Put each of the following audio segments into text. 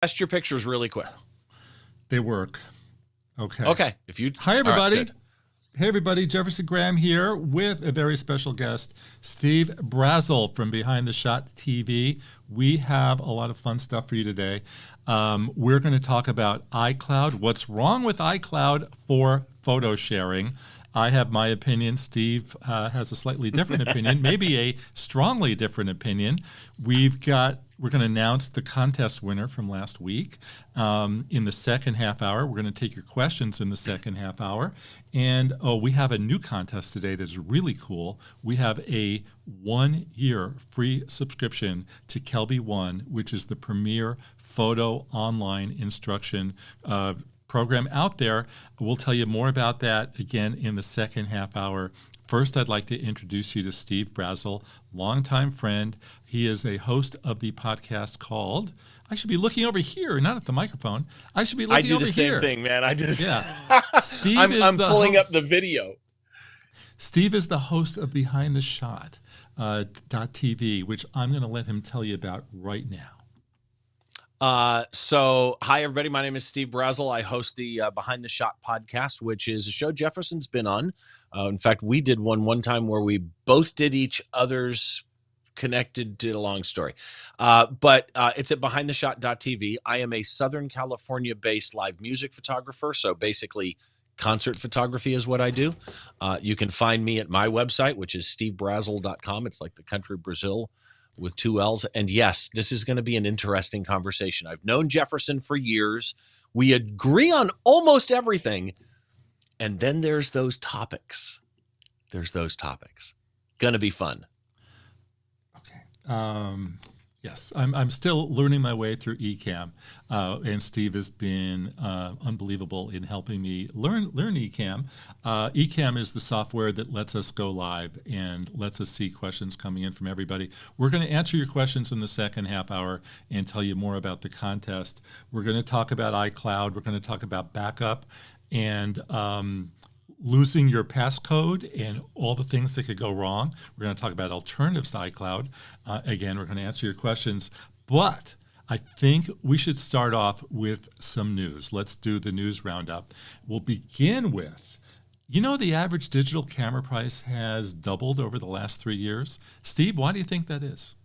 test your pictures really quick. They work. Okay. Okay. Hi, everybody. Right, hey, everybody. Jefferson Graham here with a very special guest, Steve Brazill from Behind the Shot TV. We have a lot of fun stuff for you today. We're going to talk about iCloud, what's wrong with iCloud for photo sharing. I have my opinion. Steve has a slightly different opinion, maybe a strongly different opinion. We're going to announce the contest winner from last week in the second half hour. We're going to take your questions in the second half hour. And we have a new contest today that's really cool. We have a 1-year free subscription to Kelby One, which is the premier photo online instruction program out there. We'll tell you more about that again in the second half hour. First, I'd like to introduce you to Steve Brazill, longtime friend. He is a host of the podcast called, I should be looking over here, not at the microphone. I should be looking over here. I do the same thing, man. Yeah. Steve I'm pulling up the video. Steve is the host of Behind the Shot .tv, which I'm going to let him tell you about right now. So hi everybody, my name is Steve Brazill. I host the Behind the Shot podcast, which is a show Jefferson's been on. In fact, we did one time where we both did each other's connected to a long story. But it's at behindtheshot.tv. I am a Southern California based live music photographer. So basically concert photography is what I do. You can find me at my website, which is stevebrazill.com. It's like the country Brazil with 2 L's. And yes, this is going to be an interesting conversation. I've known Jefferson for years. We agree on almost everything. And then there's those topics. Going to be fun. Okay. Yes, I'm still learning my way through Ecamm. And Steve has been unbelievable in helping me learn Ecamm. Ecamm is the software that lets us go live and lets us see questions coming in from everybody. We're going to answer your questions in the second half hour and tell you more about the contest. We're going to talk about iCloud. We're going to talk about backup and losing your passcode and all the things that could go wrong. We're going to talk about alternatives to iCloud. Again, we're going to answer your questions. But I think we should start off with some news. Let's do the news roundup. We'll begin with, the average digital camera price has doubled over the last 3 years. Steve, why do you think that is?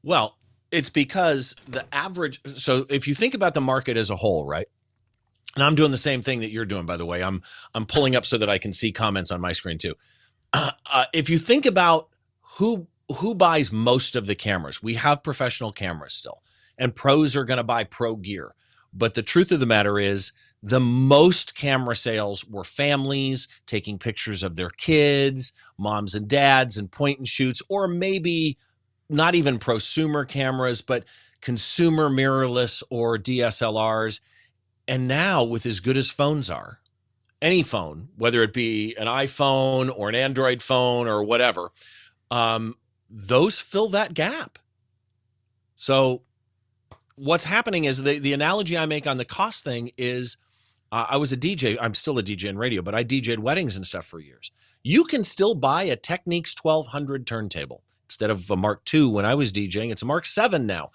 Well, it's because the average, so if you think about the market as a whole, right? And I'm doing the same thing that you're doing, by the way. I'm pulling up so that I can see comments on my screen too. If you think about who buys most of the cameras, we have professional cameras still, and pros are going to buy pro gear. But the truth of the matter is, the most camera sales were families taking pictures of their kids, moms and dads, and point and shoots, or maybe not even prosumer cameras, but consumer mirrorless or DSLRs. And now, with as good as phones are, any phone, whether it be an iPhone or an Android phone or whatever, those fill that gap. So what's happening is the analogy I make on the cost thing is I was a DJ. I'm still a DJ in radio, but I DJ'd weddings and stuff for years. You can still buy a Technics 1200 turntable. Instead of a Mark II when I was DJing, it's a Mark 7 now.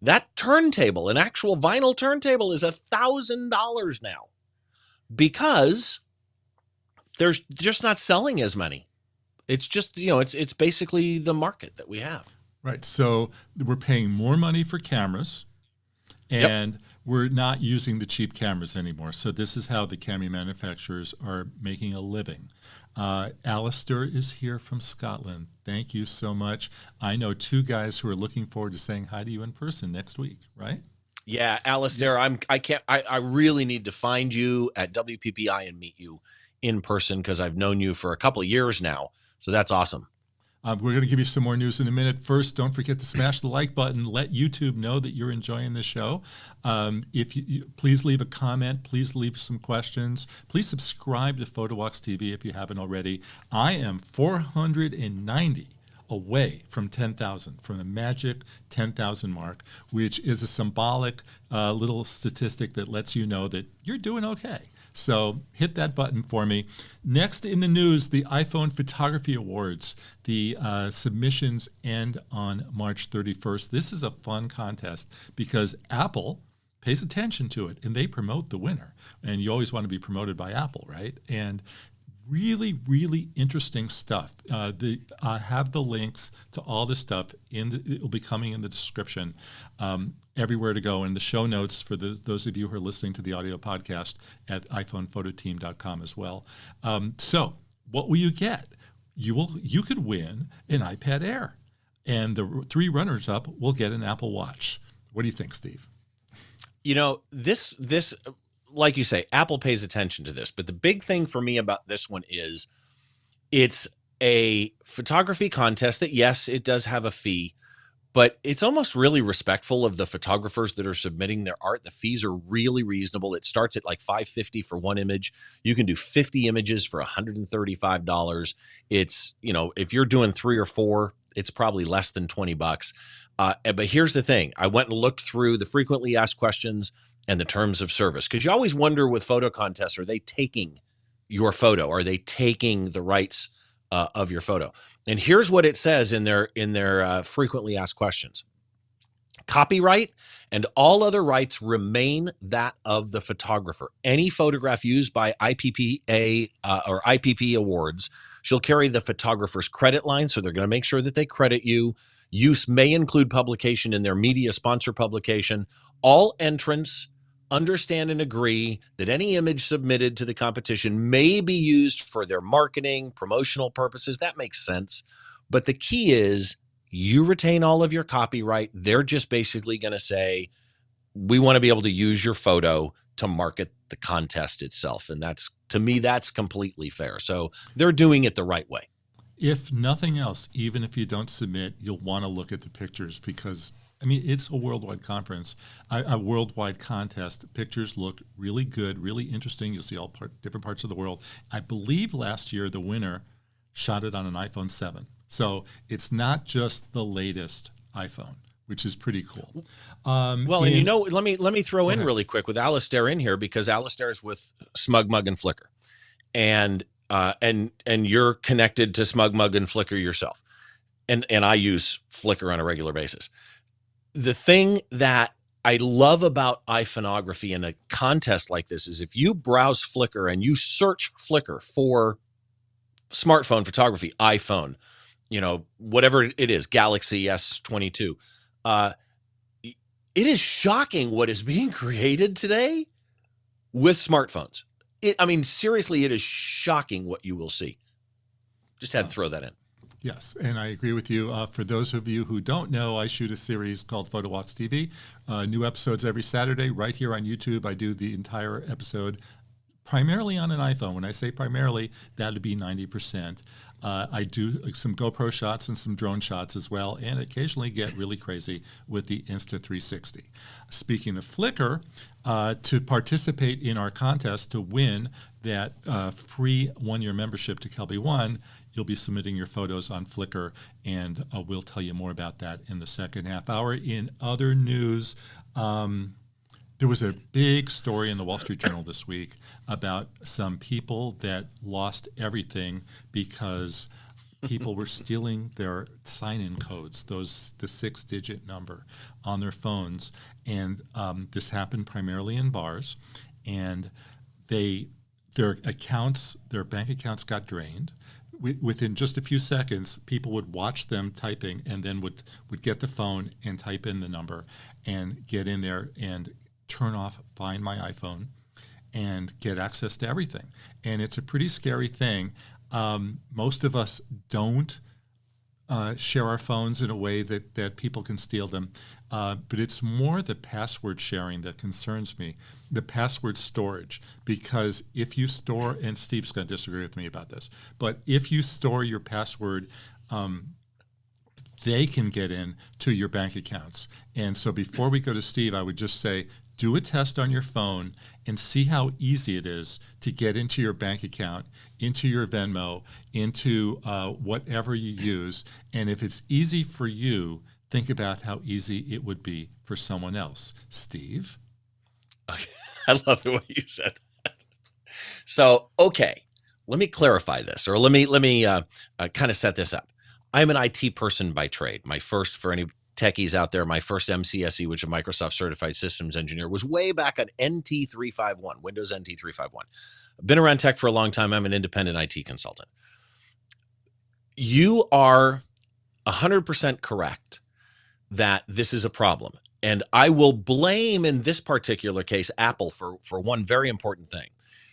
That turntable, an actual vinyl turntable, is $1,000 now because they're just not selling as many. It's just, it's basically the market that we have. Right. So we're paying more money for cameras and we're not using the cheap cameras anymore. So this is how the camera manufacturers are making a living. Alistair is here from Scotland. Thank you so much. I know 2 guys who are looking forward to saying hi to you in person next week, right? Yeah, Alistair, I really need to find you at WPPI and meet you in person because I've known you for a couple of years now. So that's awesome. We're going to give you some more news in a minute. First, don't forget to smash the like button. Let YouTube know that you're enjoying the show. If you please leave a comment. Please leave some questions. Please subscribe to PhotowalksTV if you haven't already. I am 490 away from 10,000, from the magic 10,000 mark, which is a symbolic little statistic that lets you know that you're doing okay. So hit that button for me. Next in the news, the iPhone Photography Awards. The submissions end on March 31st. This is a fun contest because Apple pays attention to it, and they promote the winner. And you always want to be promoted by Apple, right? And really, really interesting stuff. I have the links to all this stuff. It will be coming in the description, everywhere to go, in the show notes for those of you who are listening to the audio podcast at iPhonePhotoTeam.com as well. So what will you get? You could win an iPad Air, and the 3 runners-up will get an Apple Watch. What do you think, Steve? You know, this like you say, Apple pays attention to this, but the big thing for me about this one is it's a photography contest that, yes, it does have a fee, but it's almost really respectful of the photographers that are submitting their art. The fees are really reasonable. It starts at like $5.50 for one image. You can do 50 images for $135. It's, you know, if you're doing 3 or 4, it's probably less than $20. But here's the thing. I went and looked through the frequently asked questions and the terms of service, because you always wonder with photo contests, are they taking your photo? Are they taking the rights of your photo? And here's what it says in their frequently asked questions. Copyright and all other rights remain that of the photographer. Any photograph used by IPPA or IPP awards shall carry the photographer's credit line, so they're going to make sure that they credit you. Use may include publication in their media sponsor publication. All entrants understand and agree that any image submitted to the competition may be used for their marketing, promotional purposes. That makes sense. But the key is you retain all of your copyright. They're just basically going to say, we want to be able to use your photo to market the contest itself. And that's, to me, that's completely fair. So they're doing it the right way. If nothing else, even if you don't submit, you'll want to look at the pictures because, I mean, it's a worldwide conference, a worldwide contest. The pictures look really good, really interesting. You'll see all different parts of the world. I believe last year the winner shot it on an iPhone 7. So it's not just the latest iPhone, which is pretty cool. Well, and you know, let me throw in really quick with Alistair in here, because Alistair is with SmugMug and Flickr, and you're connected to SmugMug and Flickr yourself, and I use Flickr on a regular basis. The thing that I love about iPhoneography in a contest like this is if you browse Flickr and you search Flickr for smartphone photography, iPhone, you know, whatever it is, Galaxy S22, it is shocking what is being created today with smartphones. I mean, seriously, it is shocking what you will see. Just had to throw that in. Yes, and I agree with you. For those of you who don't know, I shoot a series called PhotowalksTV. New episodes every Saturday right here on YouTube. I do the entire episode primarily on an iPhone. When I say primarily, that would be 90%. I do some GoPro shots and some drone shots as well, and occasionally get really crazy with the Insta360. Speaking of Flickr, to participate in our contest to win that free one-year membership to Kelby One, you'll be submitting your photos on Flickr, and we'll tell you more about that in the second half hour. In other news, there was a big story in the Wall Street Journal this week about some people that lost everything because people were stealing their sign-in codes, the 6-digit number on their phones. And this happened primarily in bars. And their bank accounts got drained. Within just a few seconds, people would watch them typing and then would get the phone and type in the number and get in there and turn off Find My iPhone and get access to everything. And it's a pretty scary thing. Most of us don't share our phones in a way that people can steal them. But it's more the password sharing that concerns me, the password storage. Because if you store, and Steve's going to disagree with me about this, but if you store your password, they can get in to your bank accounts. And so before we go to Steve, I would just say, do a test on your phone and see how easy it is to get into your bank account, into your Venmo, into whatever you use. And if it's easy for you, think about how easy it would be for someone else. Steve? I love the way you said that. So, okay, let me clarify this, or let me kind of set this up. I'm an IT person by trade. My first, for any techies out there, my first MCSE, which is a Microsoft Certified Systems Engineer, was way back on NT351, Windows NT351. I've been around tech for a long time. I'm an independent IT consultant. You are 100% correct that this is a problem. And I will blame, in this particular case, Apple for one very important thing.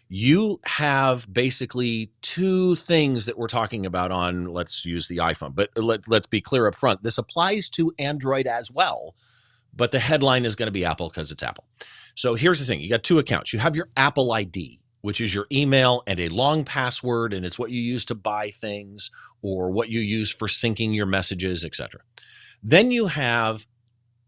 You have basically two things that we're talking about on, let's use the iPhone, but let's be clear up front. This applies to Android as well, but the headline is going to be Apple because it's Apple. So here's the thing. You got two accounts. You have your Apple ID, which is your email and a long password, and it's what you use to buy things or what you use for syncing your messages, etc. Then you have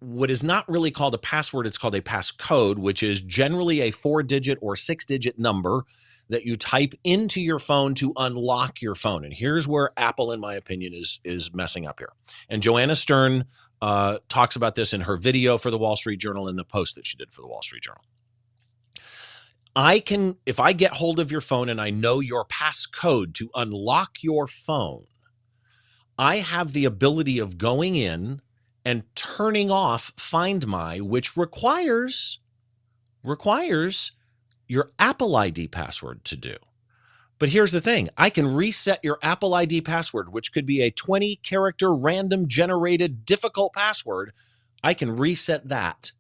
what is not really called a password, it's called a passcode, which is generally a 4-digit or 6-digit number that you type into your phone to unlock your phone. And here's where Apple, in my opinion, is messing up here. And Joanna Stern talks about this in her video for the Wall Street Journal and the post that she did for the Wall Street Journal. If I get hold of your phone and I know your passcode to unlock your phone, I have the ability of going in and turning off Find My, which requires your Apple ID password to do. But here's the thing. I can reset your Apple ID password, which could be a 20-character random generated difficult password. I can reset that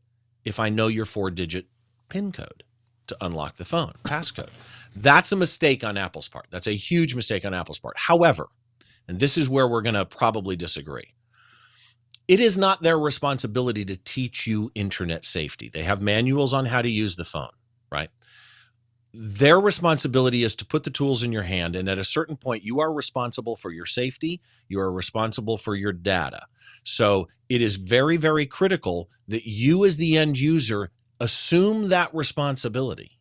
if I know your 4-digit PIN code to unlock the phone, passcode. That's a mistake on Apple's part. That's a huge mistake on Apple's part. However, and this is where we're going to probably disagree, it is not their responsibility to teach you internet safety. They have manuals on how to use the phone, right? Their responsibility is to put the tools in your hand, and at a certain point, you are responsible for your safety. You are responsible for your data. So it is very, very critical that you as the end user assume that responsibility.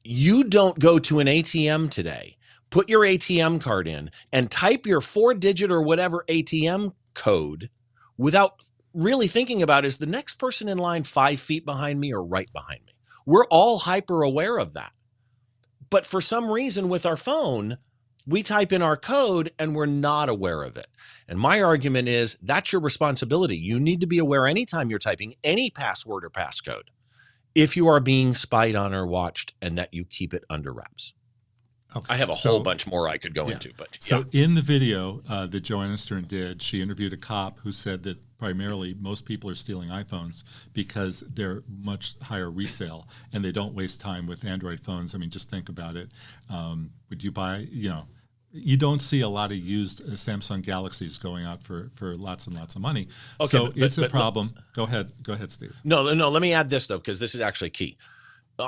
You don't go to an ATM today, put your ATM card in, and type your 4-digit or whatever ATM code without really thinking about, is the next person in line 5 feet behind me or right behind me? We're all hyper aware of that. But for some reason with our phone, we type in our code and we're not aware of it. And my argument is that's your responsibility. You need to be aware anytime you're typing any password or passcode if you are being spied on or watched, and that you keep it under wraps. Okay. I have a whole bunch more I could go into, but So in the video that Joanna Stern did, she interviewed a cop who said that primarily most people are stealing iPhones because they're much higher resale and they don't waste time with Android phones. I mean, just think about it. Would you buy, you don't see a lot of used Samsung Galaxies going out for lots and lots of money. Okay, so it's a problem. Go ahead, Steve. No, let me add this though, because this is actually key.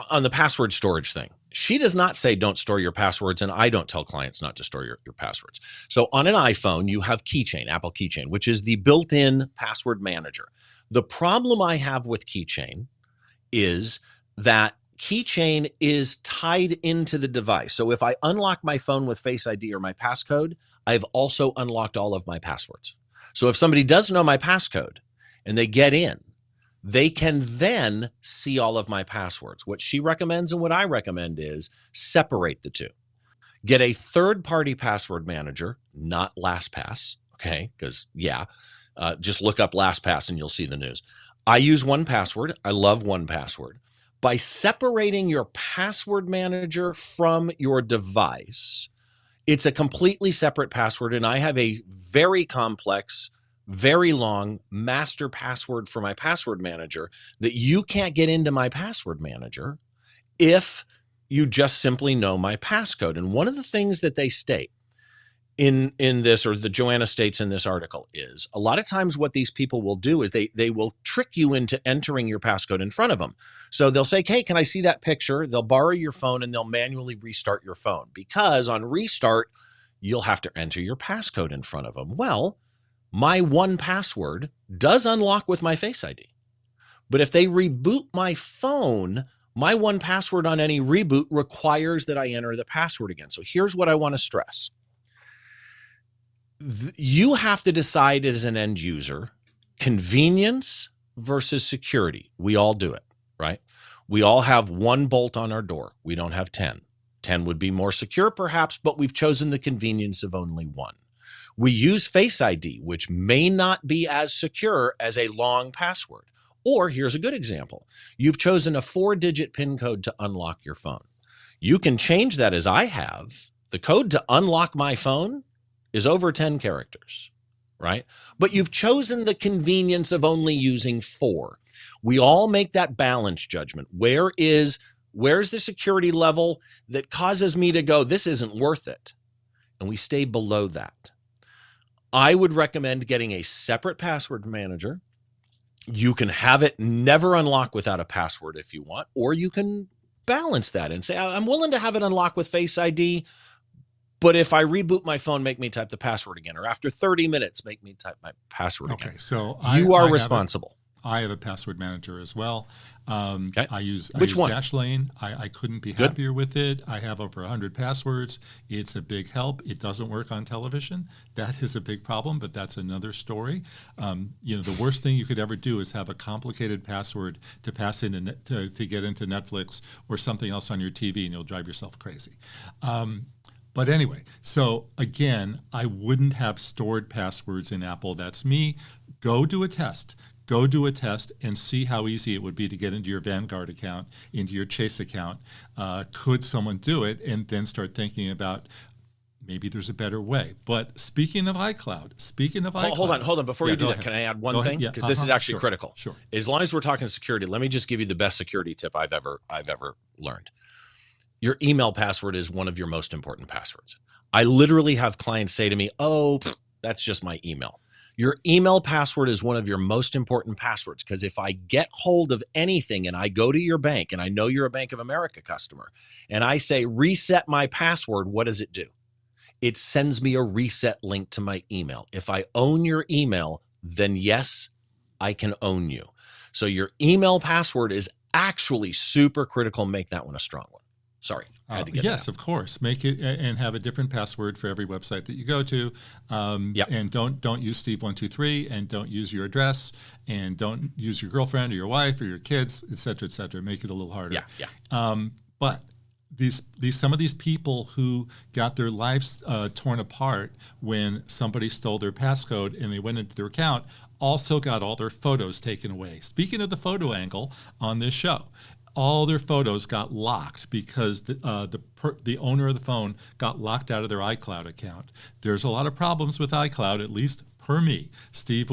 On the password storage thing, she does not say don't store your passwords, and I don't tell clients not to store your passwords. So on an iPhone, you have Keychain, Apple Keychain, which is the built-in password manager. The problem I have with Keychain is that Keychain is tied into the device. So if I unlock my phone with Face ID or my passcode, I've also unlocked all of my passwords. So if somebody does know my passcode and they get in, they can then see all of my passwords. What she recommends and what I recommend is separate the two. Get a third-party password manager, not LastPass, okay? Because, just look up LastPass and you'll see the news. I use 1Password. I love 1Password. By separating your password manager from your device, it's a completely separate password, and I have a very complex, very long master password for my password manager that you can't get into my password manager if you just simply know my passcode. And one of the things that they state in this, or the Joanna states in this article, is a lot of times what these people will do is they will trick you into entering your passcode in front of them. So they'll say, hey, can I see that picture? They'll borrow your phone and they'll manually restart your phone, because on restart, you'll have to enter your passcode in front of them. Well, my 1Password does unlock with my Face ID. But if they reboot my phone, my 1Password on any reboot requires that I enter the password again. So here's what I want to stress. You have to decide as an end user, convenience versus security. We all do it, right? We all have one bolt on our door. We don't have 10. 10 would be more secure perhaps, but we've chosen the convenience of only one. We use Face ID, which may not be as secure as a long password. Or here's a good example. You've chosen a 4-digit PIN code to unlock your phone. You can change that as I have. The code to unlock my phone is over 10 characters, right? But you've chosen the convenience of only using 4. We all make that balance judgment. Where's the security level that causes me to go, this isn't worth it? And we stay below that. I would recommend getting a separate password manager. You can have it never unlock without a password if you want, or you can balance that and say, I'm willing to have it unlock with Face ID, but if I reboot my phone, make me type the password again, or after 30 minutes, make me type my password again. Okay, so you are responsible. I have a password manager as well. Okay. I use one? Dashlane. I couldn't be happier with it. I have over 100 passwords. It's a big help. It doesn't work on television. That is a big problem, but that's another story. The worst thing you could ever do is have a complicated password to pass in to get into Netflix or something else on your TV, and you'll drive yourself crazy. But anyway, so again, I wouldn't have stored passwords in Apple. That's me. Go do a test. Go do a test and see how easy it would be to get into your Vanguard account, into your Chase account. Could someone do it? And then start thinking about maybe there's a better way. But speaking of iCloud. Hold on. Before you do that, ahead. Can I add one thing? Yeah, Because this is actually critical. Sure. As long as we're talking security, let me just give you the best security tip I've ever learned. Your email password is one of your most important passwords. I literally have clients say to me, that's just my email. Your email password is one of your most important passwords, because if I get hold of anything and I go to your bank, and I know you're a Bank of America customer, and I say reset my password, what does it do? It sends me a reset link to my email. If I own your email, then yes, I can own you. So your email password is actually super critical. Make that one a strong one. Sorry, I had to get yes, that. Of course. Make it and have a different password for every website that you go to. And don't use Steve123, and don't use your address, and don't use your girlfriend or your wife or your kids, et cetera, et cetera. Make it a little harder. But some of these people who got their lives torn apart when somebody stole their passcode and they went into their account also got all their photos taken away. Speaking of the photo angle on this show, all their photos got locked because the owner of the phone got locked out of their iCloud account. There's a lot of problems with iCloud, at least per me. Steve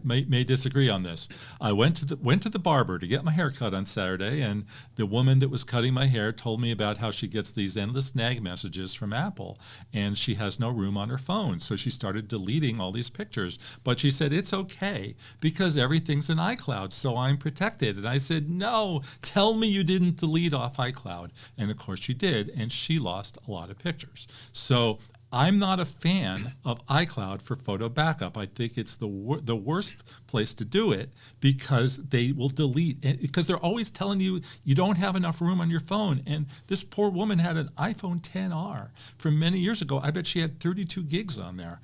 may disagree on this. I went to the barber to get my hair cut on Saturday, and the woman that was cutting my hair told me about how she gets these endless nag messages from Apple, and she has no room on her phone, so she started deleting all these pictures. But she said, it's okay because everything's in iCloud, so I'm protected. And I said, no, tell me you didn't delete off iCloud. And of course she did, and she lost a lot of pictures. So I'm not a fan of iCloud for photo backup. I think it's the worst place to do it because they will delete, because they're always telling you you don't have enough room on your phone. And this poor woman had an iPhone XR from many years ago. I bet she had 32 gigs on there.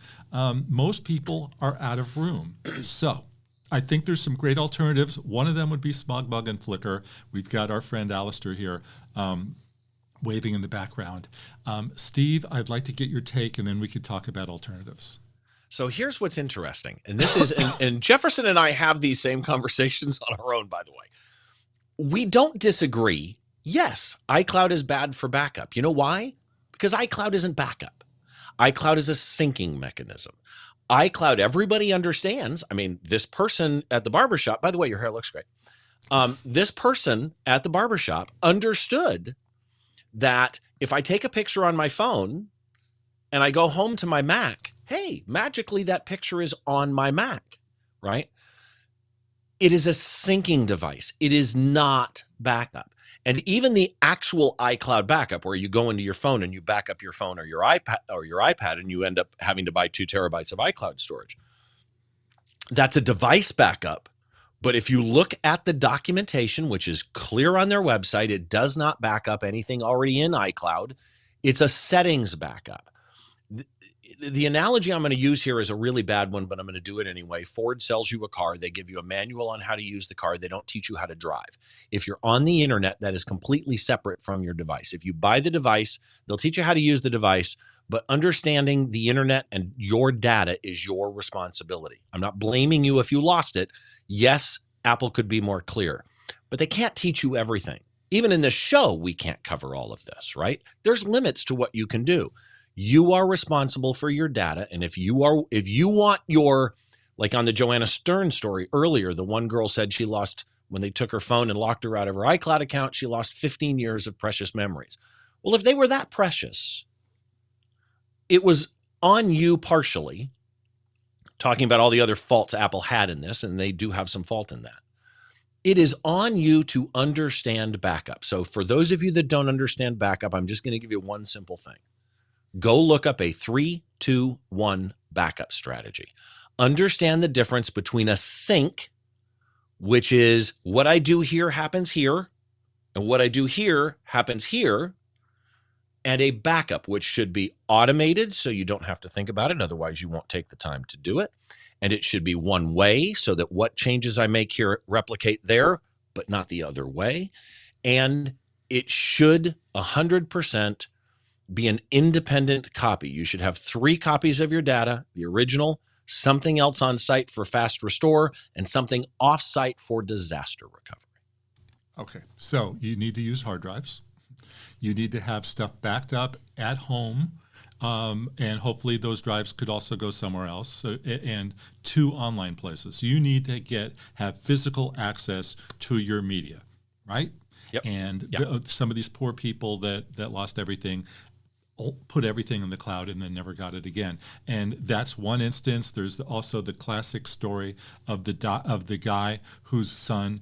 Most people are out of room. So I think there's some great alternatives. One of them would be SmugMug and Flickr. We've got our friend Alistair here waving in the background. Steve, I'd like to get your take, and then we could talk about alternatives. So here's what's interesting. And this is, and Jefferson and I have these same conversations on our own, by the way. We don't disagree. Yes, iCloud is bad for backup. You know why? Because iCloud isn't backup. iCloud is a syncing mechanism. iCloud, everybody understands. I mean, this person at the barbershop, by the way, your hair looks great. This person at the barbershop understood that if I take a picture on my phone and I go home to my Mac, hey, magically that picture is on my Mac, right? It is a syncing device. It is not backup. And even the actual iCloud backup, where you go into your phone and you back up your phone or your iPad and you end up having to buy 2 terabytes of iCloud storage, that's a device backup. But if you look at the documentation, which is clear on their website, it does not back up anything already in iCloud. It's a settings backup. The analogy I'm going to use here is a really bad one, but I'm going to do it anyway. Ford sells you a car. They give you a manual on how to use the car. They don't teach you how to drive. If you're on the internet, that is completely separate from your device. If you buy the device, they'll teach you how to use the device, But understanding the internet and your data is your responsibility. I'm not blaming you if you lost it. Yes, Apple could be more clear, but they can't teach you everything. Even in this show, we can't cover all of this, right? There's limits to what you can do. You are responsible for your data. And if you want your, like on the Joanna Stern story earlier, the one girl said she lost, when they took her phone and locked her out of her iCloud account, she lost 15 years of precious memories. Well, if they were that precious, it was on you partially, talking about all the other faults Apple had in this, and they do have some fault in that. It is on you to understand backup. So for those of you that don't understand backup, I'm just going to give you one simple thing. Go look up a 3-2-1 backup strategy. Understand the difference between a sync, which is what I do here happens here, and what I do here happens here, and a backup, which should be automated so you don't have to think about it. Otherwise, you won't take the time to do it. And it should be one way so that what changes I make here replicate there, but not the other way. And it should 100% be an independent copy. You should have 3 copies of your data, the original, something else on site for fast restore, and something off site for disaster recovery. Okay, so you need to use hard drives. You need to have stuff backed up at home, and hopefully those drives could also go somewhere else. So, and 2 online places. You need to have physical access to your media, right? Yep. And Yep. some of these poor people that lost everything put everything in the cloud and then never got it again. And that's one instance. There's also the classic story of the guy whose son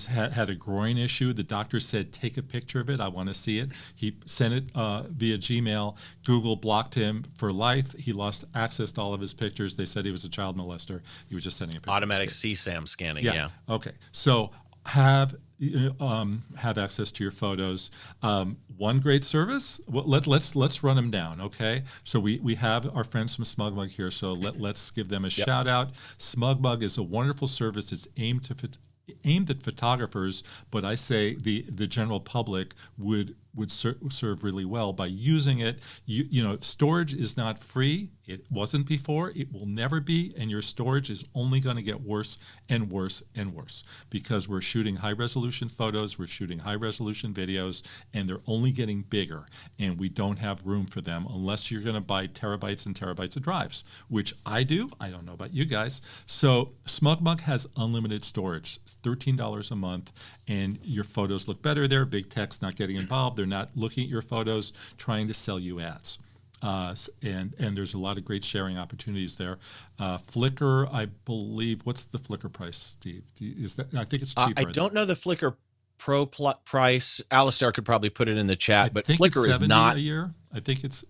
had a groin issue. The doctor said, take a picture of it. I want to see it. He sent it via Gmail. Google blocked him for life. He lost access to all of his pictures. They said he was a child molester. He was just sending a picture. Automatic CSAM scanning, yeah. Okay. So have access to your photos. One great service. Well, let's run them down. Okay. So we have our friends from SmugMug here. So let's give them a shout out. SmugMug is a wonderful service. It's aimed at photographers, but I say the general public would serve really well by using it. Storage is not free. It wasn't before. It will never be. And your storage is only going to get worse and worse and worse because we're shooting high-resolution photos, we're shooting high-resolution videos, and they're only getting bigger. And we don't have room for them unless you're going to buy terabytes and terabytes of drives, which I do. I don't know about you guys. So SmugMug has unlimited storage. It's $13 a month, and your photos look better there. Big tech's not getting involved. They're not looking at your photos, trying to sell you ads. And there's a lot of great sharing opportunities there. Flickr, I believe, what's the Flickr price, Steve? I think it's cheaper. I don't know the Flickr Pro price. Alistair could probably put it in the chat, but Flickr is not a year. I think it's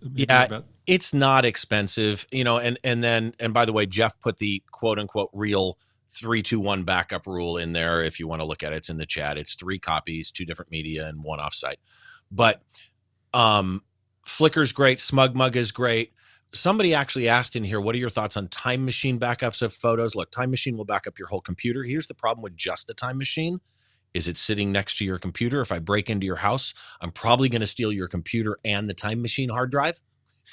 it's not expensive, and by the way, Jeff put the quote unquote real 3-2-1 backup rule in there. If you want to look at it, it's in the chat. It's 3 copies, 2 different media, and 1 offsite. But Flickr's great. SmugMug is great. Somebody actually asked in here, what are your thoughts on Time Machine backups of photos? Look, Time Machine will back up your whole computer. Here's the problem with just the Time Machine. Is it sitting next to your computer? If I break into your house, I'm probably going to steal your computer and the Time Machine hard drive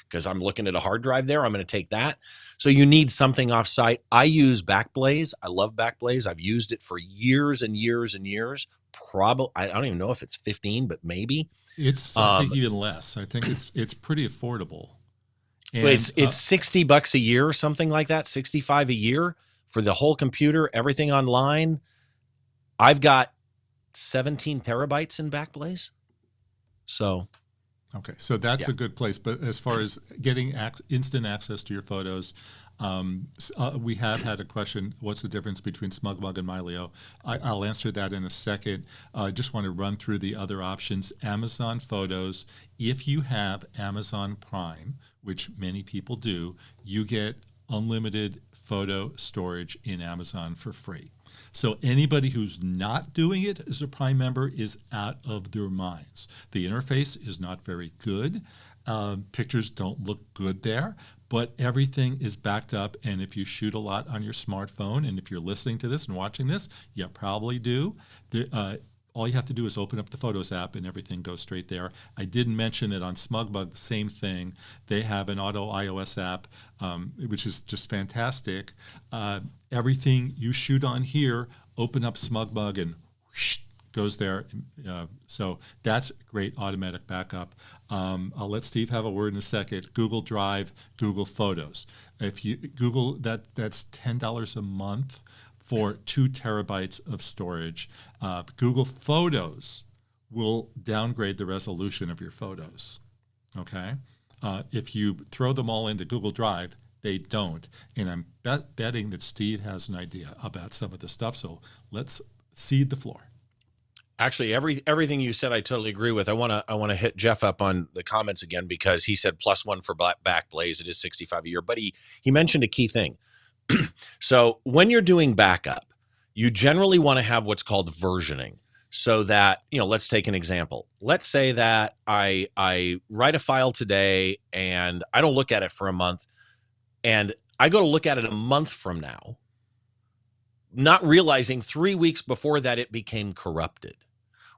because I'm looking at a hard drive there. I'm going to take that. So you need something offsite. I use Backblaze. I love Backblaze. I've used it for years and years and years. Probably, I don't even know if it's 15, but maybe. It's I think even less. I think it's pretty affordable. And, it's $60 a year or something like that, $65 a year for the whole computer, everything online. I've got 17 terabytes in Backblaze. So, okay, so that's a good place. But as far as getting instant access to your photos, we have had a question, what's the difference between SmugMug and Mylio? I'll answer that in a second. I just want to run through the other options. Amazon Photos, if you have Amazon Prime, which many people do, you get unlimited photo storage in Amazon for free. So anybody who's not doing it as a Prime member is out of their minds. The interface is not very good. Pictures don't look good there, but everything is backed up. And if you shoot a lot on your smartphone, and if you're listening to this and watching this, you probably do. all you have to do is open up the Photos app and everything goes straight there. I did mention that on SmugMug, same thing. They have an auto iOS app, which is just fantastic. Everything you shoot on here, open up SmugMug and whoosh, goes there. So that's great automatic backup. I'll let Steve have a word in a second. Google Drive, Google Photos. If you Google that, that's $10 a month for 2 terabytes of storage. Google Photos will downgrade the resolution of your photos, okay? If you throw them all into Google Drive, they don't. And I'm betting that Steve has an idea about some of the stuff, so let's cede the floor. Actually, everything you said, I totally agree with. I want to hit Jeff up on the comments again because he said +1 for Backblaze. It is $65 a year, but he mentioned a key thing. So when you're doing backup, you generally want to have what's called versioning, so that, let's take an example. Let's say that I write a file today and I don't look at it for a month, and I go to look at it a month from now, not realizing 3 weeks before that it became corrupted.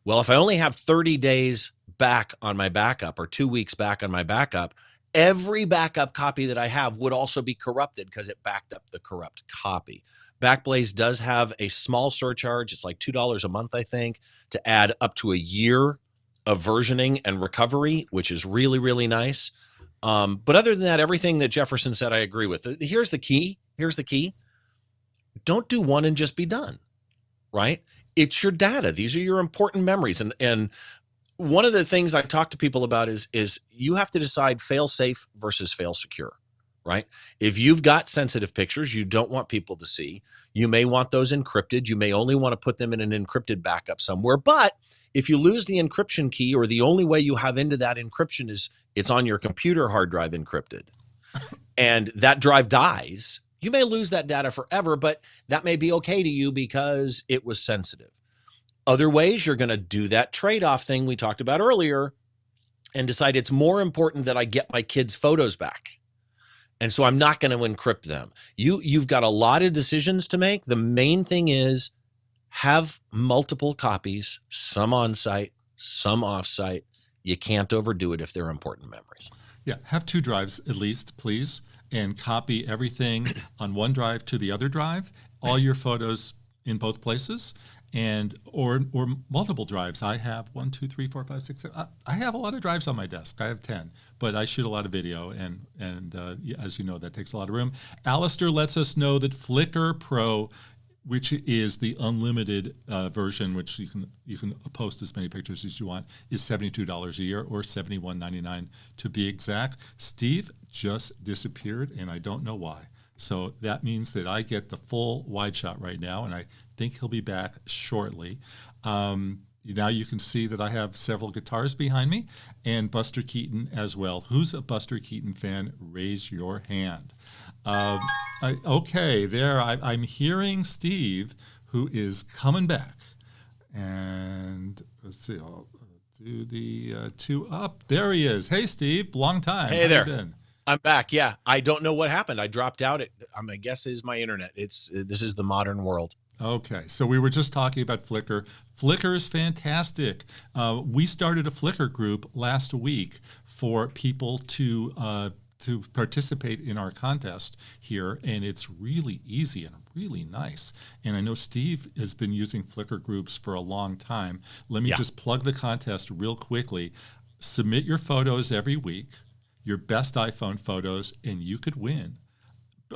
Well, if I only have 30 days back on my backup or 2 weeks back on my backup, every backup copy that I have would also be corrupted because it backed up the corrupt copy. Backblaze does have a small surcharge. It's like $2 a month, I think, to add up to a year of versioning and recovery, which is really, really nice. But other than that, everything that Jefferson said, I agree with. Here's the key. Don't do one and just be done, right? It's your data. These are your important memories. And one of the things I talk to people about is you have to decide fail safe versus fail secure, right? If you've got sensitive pictures you don't want people to see, you may want those encrypted. You may only want to put them in an encrypted backup somewhere. But if you lose the encryption key, or the only way you have into that encryption is it's on your computer hard drive encrypted, and that drive dies, you may lose that data forever, but that may be okay to you because it was sensitive. Other ways, you're going to do that trade-off thing we talked about earlier and decide it's more important that I get my kids' photos back. And so I'm not going to encrypt them. You've got a lot of decisions to make. The main thing is have multiple copies, some on-site, some off-site. You can't overdo it if they're important memories. Yeah, have 2 drives at least, please, and copy everything on one drive to the other drive, all your photos in both places. And or multiple drives. I have 1, 2, 3, 4, 5, 6, 7. I have a lot of drives on my desk. I have 10, but I shoot a lot of video, and as you know, that takes a lot of room. Alistair lets us know that Flickr Pro, which is the unlimited version, which you can post as many pictures as you want, is $72 a year, or $71.99 to be exact. Steve just disappeared, and I don't know why. So that means that I get the full wide shot right now, and I think he'll be back shortly. Now you can see that I have several guitars behind me, and Buster Keaton as well. Who's a Buster Keaton fan? Raise your hand. Okay, there. I'm hearing Steve, who is coming back. And let's see, I'll do the 2 up. There he is. Hey, Steve, long time. Hey How there. you been? I'm back. Yeah, I don't know what happened. I dropped out. My guess is my internet. This is the modern world. Okay, so we were just talking about Flickr. Flickr is fantastic. We started a Flickr group last week for people to participate in our contest here, and it's really easy and really nice. And I know Steve has been using Flickr groups for a long time. Let me just plug the contest real quickly. Submit your photos every week, your best iPhone photos, and you could win.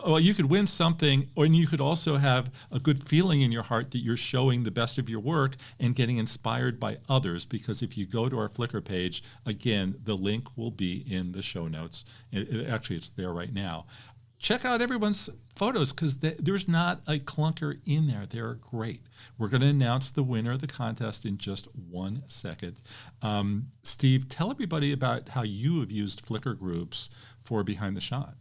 Well, you could win something, and you could also have a good feeling in your heart that you're showing the best of your work and getting inspired by others, because if you go to our Flickr page, again, the link will be in the show notes. Actually, it's there right now. Check out everyone's photos, because there's not a clunker in there. They're great. We're going to announce the winner of the contest in just 1 second. Steve, tell everybody about how you have used Flickr groups for Behind the Shot.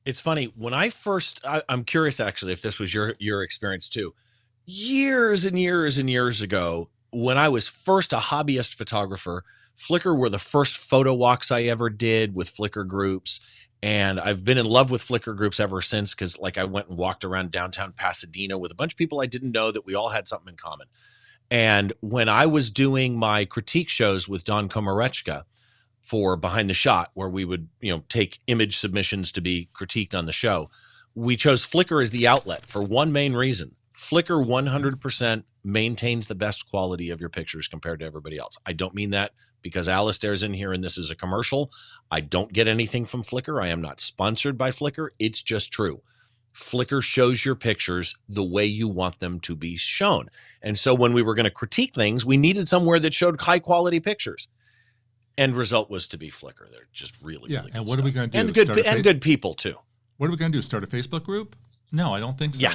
It's funny, when I'm curious actually if this was your experience too. Years and years and years ago, when I was first a hobbyist photographer, Flickr were the first photo walks I ever did with Flickr groups. And I've been in love with Flickr groups ever since, because I went and walked around downtown Pasadena with a bunch of people I didn't know that we all had something in common. And when I was doing my critique shows with Don Komarechka for Behind the Shot, where we would, take image submissions to be critiqued on the show, we chose Flickr as the outlet for one main reason. Flickr 100% maintains the best quality of your pictures compared to everybody else. I don't mean that because Alistair's in here and this is a commercial. I don't get anything from Flickr. I am not sponsored by Flickr. It's just true. Flickr shows your pictures the way you want them to be shown. And so when we were going to critique things, we needed somewhere that showed high quality pictures. End result was to be Flickr. They're just really good and what are we going to do? And good people too. What are we going to do? Start a Facebook group? No, I don't think so.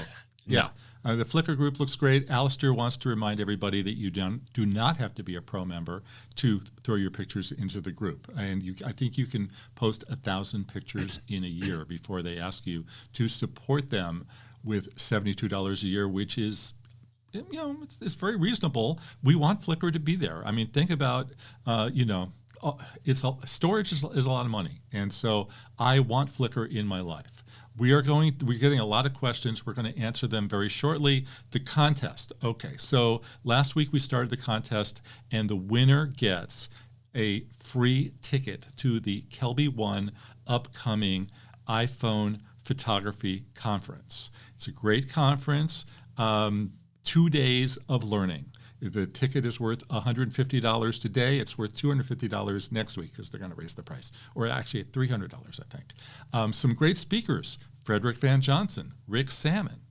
Yeah. The Flickr group looks great. Alistair wants to remind everybody that you do not have to be a pro member to throw your pictures into the group. And I think you can post 1,000 pictures in a year before they ask you to support them with $72 a year, which is, it's very reasonable. We want Flickr to be there. I mean, think about, storage is a lot of money. And so I want Flickr in my life. We're getting a lot of questions. We're going to answer them very shortly. The contest. Okay, so last week we started the contest, and the winner gets a free ticket to the Kelby One upcoming iPhone photography conference. It's a great conference, 2 days of learning. The ticket is worth $150 today. It's worth $250 next week because they're going to raise the price, or actually at $300, I think. Some great speakers: Frederick Van Johnson, Rick Salmon,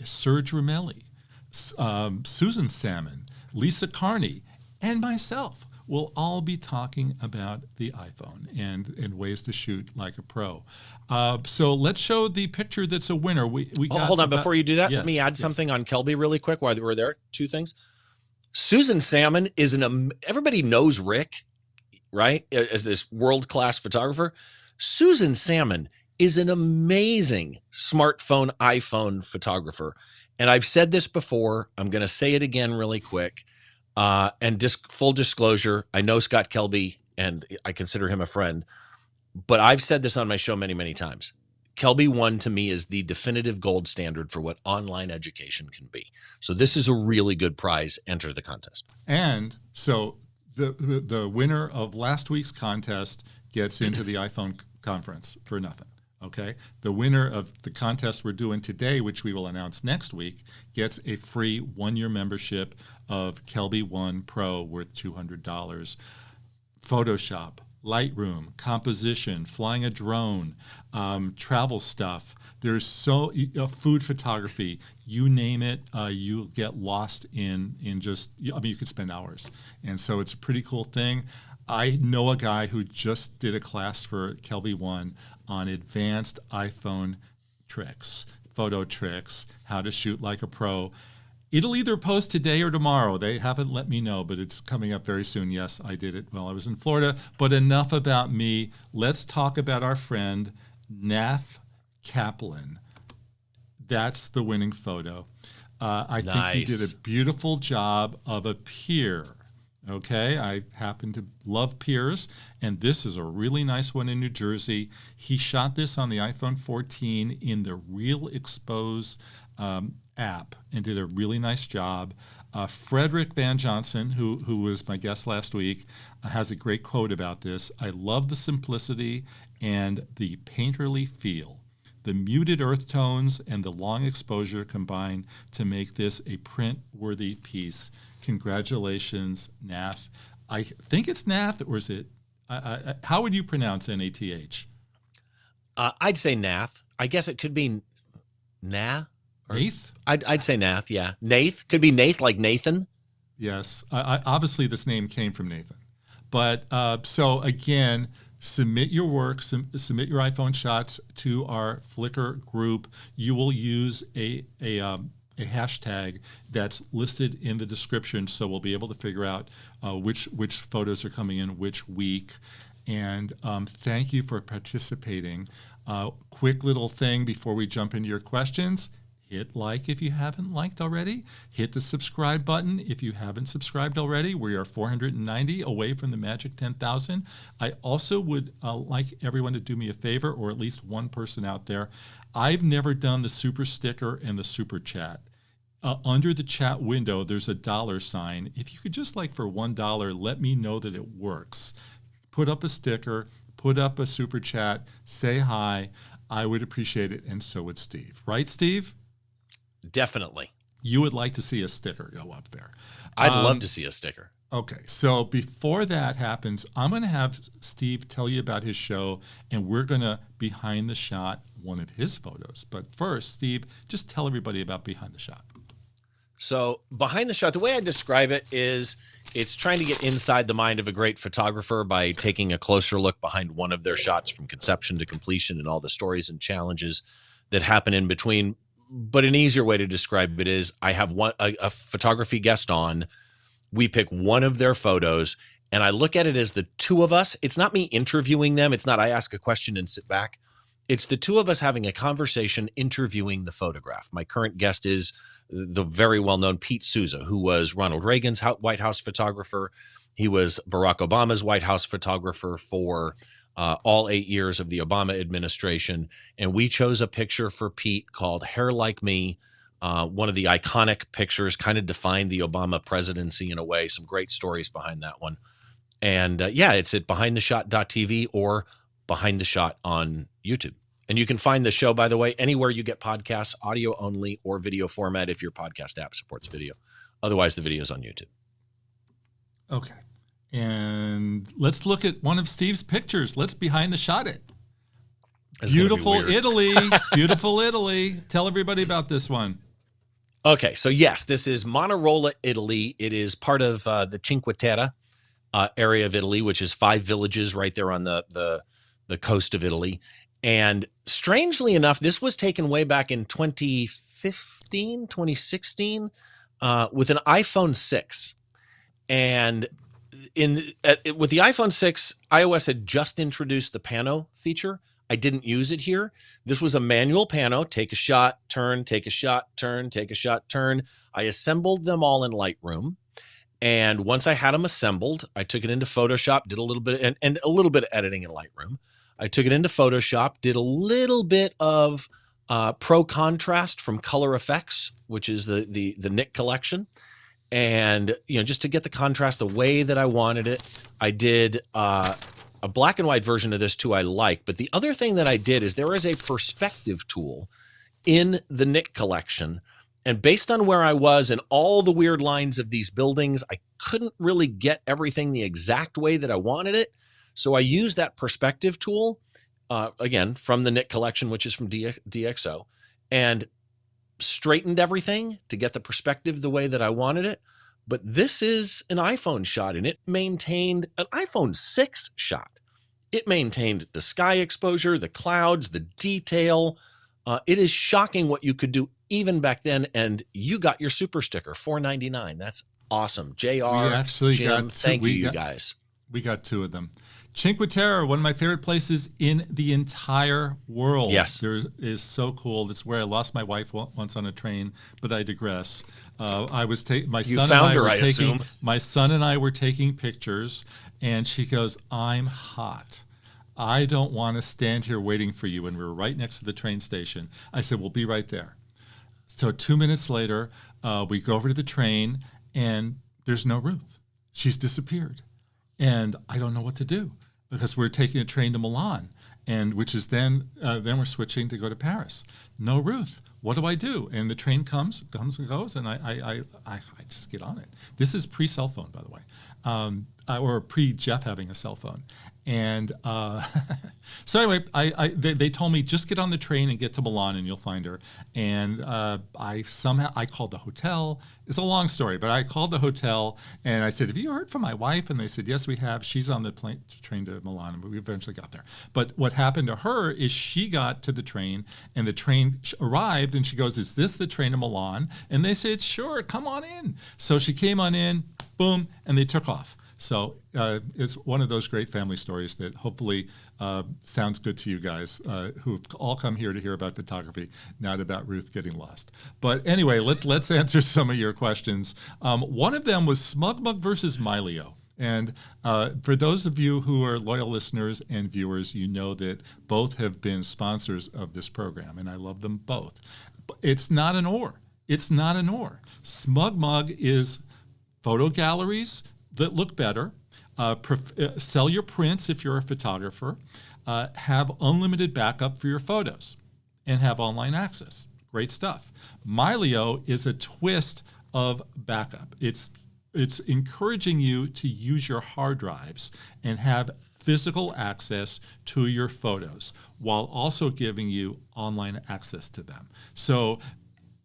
Serge Ramelli, Susan Salmon, Lisa Carney, and myself will all be talking about the iPhone and ways to shoot like a pro. So let's show the picture that's a winner. Hold on, before you do that, let me add something on Kelby really quick while we're there. 2 things. Susan Salmon is everybody knows Rick, right, as this world-class photographer. Susan Salmon is an amazing smartphone, iPhone photographer. And I've said this before. I'm going to say it again really quick. And full disclosure, I know Scott Kelby, and I consider him a friend, but I've said this on my show many, many times. Kelby One to me is the definitive gold standard for what online education can be. So this is a really good prize. Enter the contest. And so the winner of last week's contest gets into the iPhone conference for nothing. Okay, the winner of the contest we're doing today, which we will announce next week, gets a free 1-year membership of Kelby One Pro worth $200. Photoshop, Lightroom, composition, flying a drone, travel stuff. There's food photography, you name it, you'll get lost in just, you could spend hours. And so it's a pretty cool thing. I know a guy who just did a class for Kelby One on advanced iPhone tricks, photo tricks, how to shoot like a pro. It'll either post today or tomorrow. They haven't let me know, but it's coming up very soon. Yes, I did it while I was in Florida. But enough about me. Let's talk about our friend, Nath Kaplan. That's the winning photo. I think he did a beautiful job of a pier. Okay, I happen to love piers, and this is a really nice one in New Jersey. He shot this on the iPhone 14 in the Real Expose app and did a really nice job. Frederick Van Johnson, who was my guest last week, has a great quote about this. I love the simplicity and the painterly feel. The muted earth tones and the long exposure combine to make this a print-worthy piece. Congratulations, Nath. I think it's Nath, or is it? How would you pronounce N-A-T-H? I'd say Nath. I guess it could be Nath. Nath? I'd say Nath, yeah. Nath. Could be Nath, like Nathan. Yes. Obviously, this name came from Nathan. But so, again, submit your work, submit your iPhone shots to our Flickr group. You will use a hashtag that's listed in the description, so we'll be able to figure out which photos are coming in which week. And thank you for participating. Quick little thing before we jump into your questions. Hit like if you haven't liked already. Hit the subscribe button if you haven't subscribed already. We are 490 away from the magic 10,000. I also would like everyone to do me a favor, or at least one person out there. I've never done the super sticker and the super chat. under the chat window, there's a $sign. If you could just like for $1, let me know that it works. Put up a sticker, put up a super chat, say hi. I would appreciate it, and so would Steve. Right, Steve? Definitely. You would like to see a sticker go up there. I'd love to see a sticker. Okay, so before that happens, I'm going to have Steve tell you about his show, and we're going to behind the shot one of his photos. But first, Steve, just tell everybody about behind the shot. So behind the shot, the way I describe it is it's trying to get inside the mind of a great photographer by taking a closer look behind one of their shots from conception to completion and all the stories and challenges that happen in between. But an easier way to describe it is I have a photography guest on. We pick one of their photos, and I look at it as the two of us. It's not me interviewing them. It's not I ask a question and sit back. It's the two of us having a conversation interviewing the photograph. My current guest is the very well-known Pete Souza, who was Ronald Reagan's White House photographer. He was Barack Obama's White House photographer for all 8 years of the Obama administration. And we chose a picture for Pete called Hair Like Me. One of the iconic pictures, kind of defined the Obama presidency in a way. Some great stories behind that one. And it's at behindtheshot.tv or Behind the Shot on YouTube. And you can find the show, by the way, anywhere you get podcasts, audio only or video format if your podcast app supports video. Otherwise, the video is on YouTube. Okay. And let's look at one of Steve's pictures. Let's behind the shot it. Beautiful Italy. Beautiful Italy. Tell everybody about this one. Okay. So, yes, this is Manarola, Italy. It is part of the Cinque Terre area of Italy, which is 5 villages right there on the coast of Italy. And strangely enough, this was taken way back in 2016 with an iPhone 6. And with the iPhone 6, iOS had just introduced the pano feature. I didn't use it here. This was a manual pano, take a shot, turn, take a shot, turn, take a shot, turn. I assembled them all in Lightroom. And once I had them assembled, I took it into Photoshop, did a little bit and a little bit of editing in Lightroom. I took it into Photoshop, did a little bit of Pro Contrast from Color Effects, which is the Nick collection. And, just to get the contrast the way that I wanted it, I did a black and white version of this too I like. But the other thing that I did is there is a perspective tool in the Nick collection. And based on where I was and all the weird lines of these buildings, I couldn't really get everything the exact way that I wanted it. So I used that perspective tool, again, from the Nick collection, which is from DxO, and straightened everything to get the perspective the way that I wanted it. But this is an iPhone shot, and it maintained an iPhone 6 shot. It maintained the sky exposure, the clouds, the detail. It is shocking what you could do even back then, and you got your super sticker, $4.99. That's awesome. JR, Jim, thank you, you guys. We got 2 of them. Cinque Terre, one of my favorite places in the entire world. Yes. There is so cool. It's where I lost my wife once on a train, but I digress. My son and I were taking pictures, and she goes, "I'm hot. I don't want to stand here waiting for you." And we were right next to the train station. I said, "We'll be right there." So 2 minutes later, we go over to the train, and there's no Ruth. She's disappeared. And I don't know what to do because we're taking a train to Milan, and which is then we're switching to go to Paris. No Ruth. What do I do? And the train comes and goes, and I just get on it. This is pre-cell phone, by the way, or pre-Jeff having a cell phone. And so anyway, they told me just get on the train and get to Milan and you'll find her. And I called the hotel. It's a long story, but I called the hotel and I said, "Have you heard from my wife?" And they said, "Yes, we have. She's on the train to Milan." And we eventually got there. But what happened to her is she got to the train and the train arrived and she goes, "Is this the train to Milan?" And they said, "Sure, come on in." So she came on in, boom, and they took off. So it's one of those great family stories that hopefully sounds good to you guys who've all come here to hear about photography, not about Ruth getting lost. But anyway, let's answer some of your questions. One of them was SmugMug versus Mylio. And for those of you who are loyal listeners and viewers, you know that both have been sponsors of this program, and I love them both. But it's not an or. It's not an or. SmugMug is photo galleries that look better. Sell your prints if you're a photographer. Have unlimited backup for your photos and have online access. Great stuff. Mylio is a twist of backup. It's encouraging you to use your hard drives and have physical access to your photos while also giving you online access to them. So,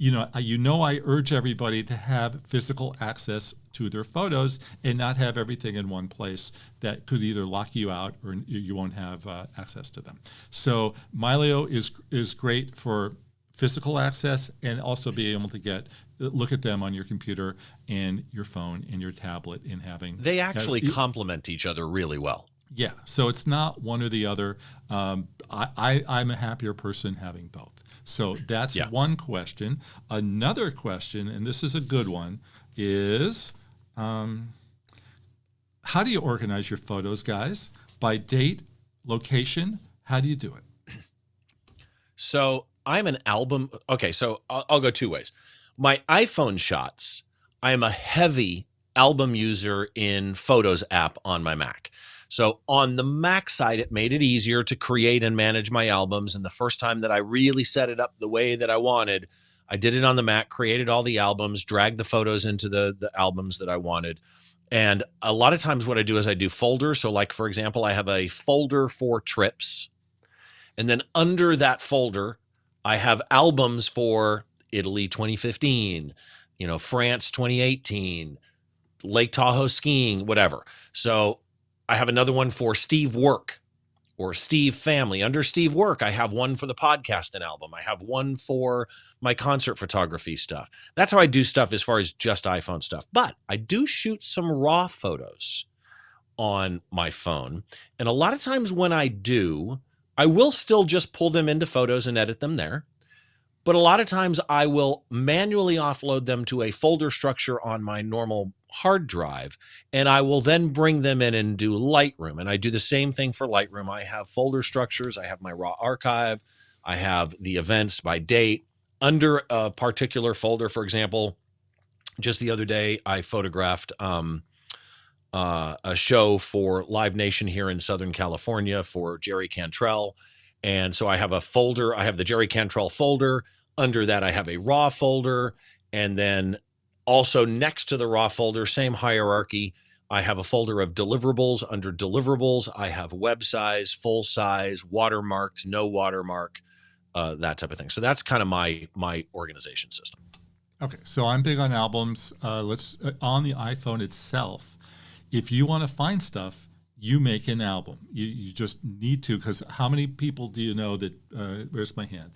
I urge everybody to have physical access to their photos and not have everything in one place that could either lock you out or you won't have access to them. So Mylio is great for physical access and also being able to look at them on your computer and your phone and your tablet and having. They actually complement each other really well. Yeah, so it's not one or the other. I'm a happier person having both. So that's one question. Another question, and this is a good one, is how do you organize your photos, guys? By date, location, how do you do it? So I'm an album. Okay, so I'll go two ways. My iPhone shots, I am a heavy album user in Photos app on my Mac. So on the Mac side, it made it easier to create and manage my albums. And the first time that I really set it up the way that I wanted, I did it on the Mac, created all the albums, dragged the photos into the albums that I wanted. And a lot of times what I do is I do folders. So like, for example, I have a folder for trips. And then under that folder, I have albums for Italy 2015, France 2018, Lake Tahoe skiing, whatever. So I have another one for Steve Work or Steve Family. Under Steve Work, I have one for the podcasting album. I have one for my concert photography stuff. That's how I do stuff as far as just iPhone stuff. But I do shoot some raw photos on my phone. And a lot of times when I do, I will still just pull them into Photos and edit them there. But a lot of times I will manually offload them to a folder structure on my normal hard drive, and I will then bring them in and do Lightroom. And I do the same thing for Lightroom. I have folder structures. I have my raw archive. I have the events by date. Under a particular folder, for example, just the other day, I photographed a show for Live Nation here in Southern California for Jerry Cantrell. And so I have a folder. I have the Jerry Cantrell folder. Under that, I have a raw folder. And then also next to the raw folder, same hierarchy, I have a folder of deliverables. Under deliverables, I have web size, full size, watermarked, no watermark, that type of thing. So that's kind of my organization system. Okay, so I'm big on albums. On the iPhone itself, if you want to find stuff, you make an album. You just need to, because how many people do you know that, where's my hand?